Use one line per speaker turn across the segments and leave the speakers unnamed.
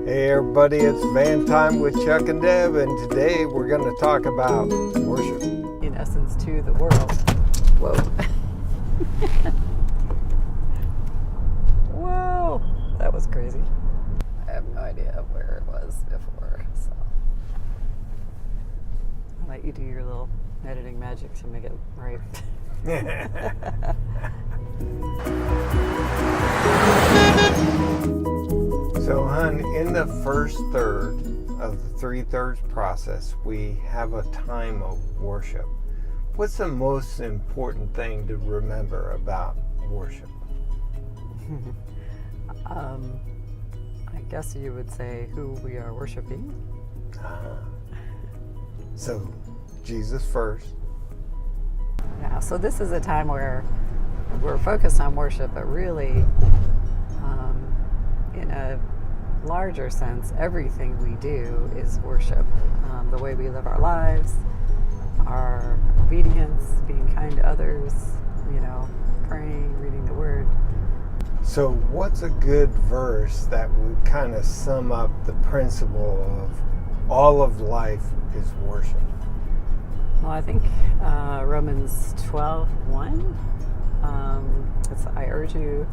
Hey everybody, it's Van Time with Chuck and Deb, and today we're going to talk about worship.
In essence, to the world. Whoa. Whoa. That was crazy. I have no idea where it was before, so I'll let you do your little editing magic to make it right.
So, hon, in the first third of the 3/3 process, we have a time of worship. What's the most important thing to remember about worship?
I guess you would say who we are worshiping.
So, Jesus first.
Yeah, so this is a time where we're focused on worship, but really, in a larger sense, everything we do is worship. The way we live our lives, our obedience, being kind to others, praying, reading the Word.
So what's a good verse that would kind of sum up the principle of all of life is worship?
Well, I think Romans 12:1. I urge you,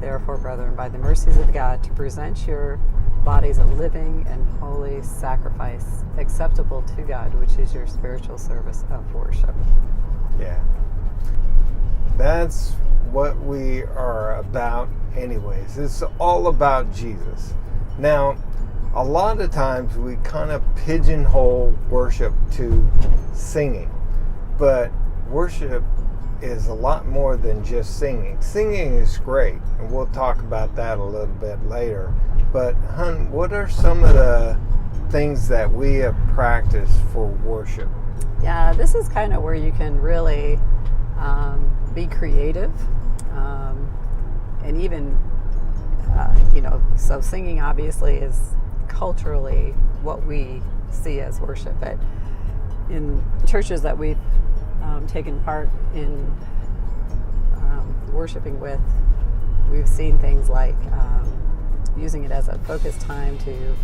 therefore, brethren, by the mercies of God, to present your bodies a living and holy sacrifice, acceptable to God, which is your spiritual service of worship.
Yeah. That's what we are about anyways. It's all about Jesus. Now, a lot of times we kind of pigeonhole worship to singing, but worship is a lot more than just singing. Singing is great, and we'll talk about that a little bit later. But, hon, what are some of the things that we have practiced for worship?
Yeah, this is kind of where you can really be creative, and even, so singing obviously is culturally what we see as worship. But in churches that we've taken part in worshiping with, we've seen things like using it as a focused time to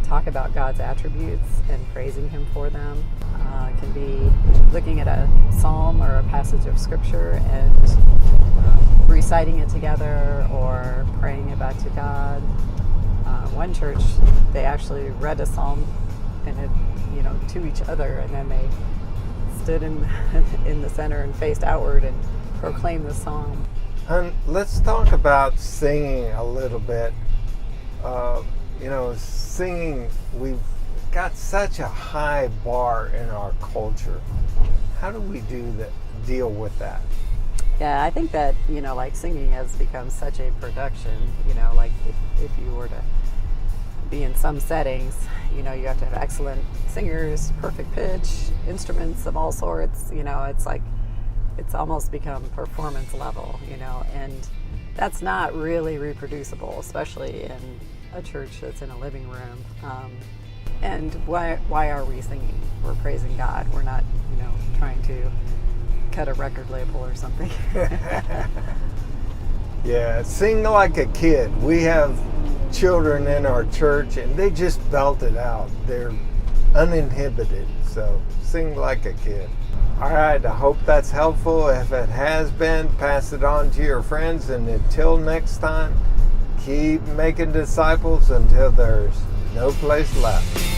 talk about God's attributes and praising Him for them. It can be looking at a psalm or a passage of Scripture and reciting it together or praying it back to God. One church, they actually read a psalm and it, to each other, and then they stood in the center and faced outward and proclaimed the psalm.
Let's talk about singing a little bit. Singing, we've got such a high bar in our culture. How do we deal with that?
Yeah, I think that, like singing has become such a production, like if you were to be in some settings, you have to have excellent singers, perfect pitch, instruments of all sorts, it's like, it's almost become performance level, and that's not really reproducible, especially in a church that's in a living room. And why are we singing? We're praising God. We're not, trying to cut a record label or something.
Yeah, sing like a kid. We have children in our church and they just belt it out. They're uninhibited, so sing like a kid. All right, I hope that's helpful. If it has been, pass it on to your friends, and until next time, keep making disciples until there's no place left.